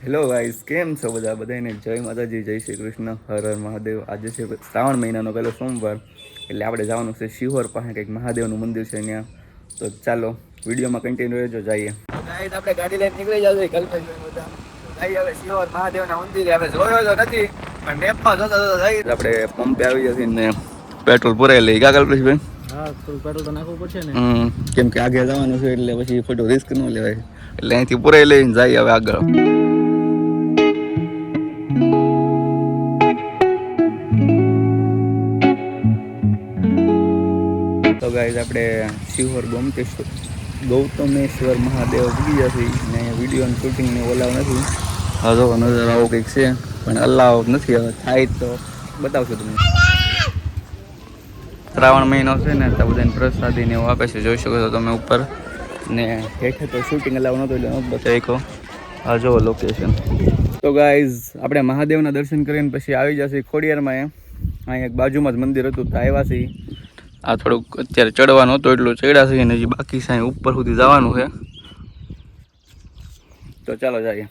Hello guys, કેમ છો બધાને જય માતાજી, જય શ્રી કૃષ્ણ, હર હર મહાદેવ. આજે છે શ્રાવણ મહિનાનો પહેલો સોમવાર, એટલે આપણે જવાનું છે શિહોર પાસે કંઈક મહાદેવનું મંદિર છે ત્યાં. તો ચાલો વિડીયોમાં કન્ટિન્યુ રહેજો. જઈએ ગાઈસ, આપણે ગાડી લઈને નીકળી જઈએ કલ્પેશભાઈ બધા. જઈએ હવે શિહોર મહાદેવના મંદિરે. હવે જોયો તો નથી પણ મેપમાં જોતા જોતા જઈએ. આપણે પંપે આવી જશે ને પેટ્રોલ પુરાઈ લઈ ગયા કલ્પેશભાઈ. હા, થોડું પેટ્રોલ તો નાખવું પડશે ને. કેમ કે આગળ જવાનું છે એટલે પછી ખોટું રિસ્ક ન લેવાય, એટલે અહીંથી પુરાઈ લઈને જઈએ હવે આગળ. તો ગાઈસ, આપણે શિહોર ગૌતમેશ્વર મહાદેવ પૂગી જશે ને. અહીંયા વિડીયો શૂટિંગને ઓલાવ નથી. હજો નજર આવો કંઈક છે પણ અલાવ નથી. હવે થાય તો બતાવશું તમને. શ્રાવણ મહિનો છે ને તો બધાને પ્રસાદી ને એવું આપે છે, જોઈ શકો છો તમે ઉપર. ને હેઠે તો શૂટિંગ અલાવ નહોતું એટલે નથી બતાવી કહો. આ જુઓ લોકેશન. તો ગાઈઝ, આપણે મહાદેવના દર્શન કરીને પછી આવી જશે ખોડિયારમાં. અહીંયા એક બાજુમાં જ મંદિર હતું તો આવ્યા છીએ. આ થોડુંક અત્યારે ચડવાનું હતું એટલું ચડ્યા છે ને હજી બાકી છે ઉપર સુધી જવાનું છે. તો ચાલો જઈએ.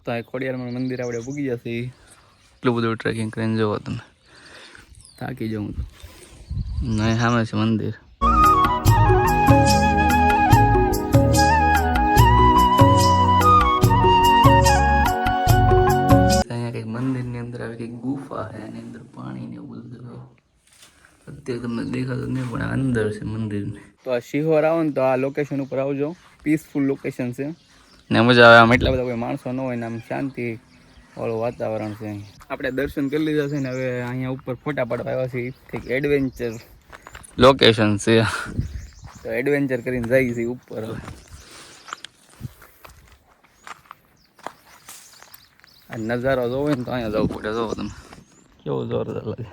તો આ ખોડિયારમાં મંદિર આપણે પૂગી જશે. એટલું બધું ટ્રેકિંગ કરીને જવો તમે, થાકી જાઉં તો. નહીં, સામે છે મંદિર. મંદિરની અંદર આવી કંઈક ગુફા છે, એની અંદર પાણી ને એવું બધું અત્યારે તમને દેખાતું નહીં પણ અંદર છે મંદિરની. તો આ શિહોર આવો ને તો આ લોકેશન ઉપર આવજો. પીસફુલ લોકેશન છે ને મજા આવે. આમ એટલા બધા કોઈ માણસો ન હોય ને આમ શાંતિ વાળું વાતાવરણ છે. આપણે દર્શન કરી લીધા છે ને હવે અહીંયા ઉપર ફોટા પાડવા આવ્યા છીએ. કંઈક એડવેન્ચર લોકેશન છે તો એડવેન્ચર કરીને જઈએ છીએ ઉપર. હવે આ નજારો જોવો ને તો અહીંયા જવું પડે. જોવો તમે કેવો જોરદાર લાગે.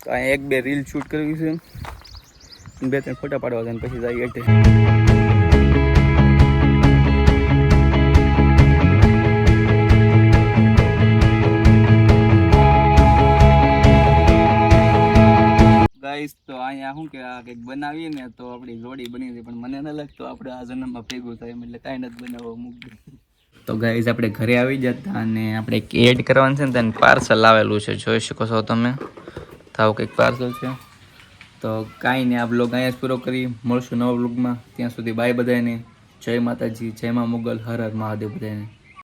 તો અહીંયા એક બે રીલ શૂટ કરવી છે, 2-3 ફોટા પાડવા છે ને પછી જઈએ એટલે. ગાઈસ, તો અહીંયા શું કે આ કંઈક બનાવીએ ને તો આપણી જોડી બની જાય, પણ મને ન લાગતું આપણે આ જન્મમાં ભેગું થાય એમ, એટલે કાંઈ નથી બનાવવા મૂકી. તો ગાઈસ, આપણે ઘરે આવી જતા અને આપણે એક એડ કરવાનું છે ને તેને પાર્સલ આવેલું છે, જોઈ શકો છો તમે. થાવ કંઈક પાર્સલ છે. તો કાંઈ નહીં, આ બ્લોગ અહીંયા જ પૂરો કરી. મળશું નવા બ્લોગમાં. ત્યાં સુધી બાય બધાને. જય માતાજી, જય મા મોગલ, હર હર મહાદેવ બધાને.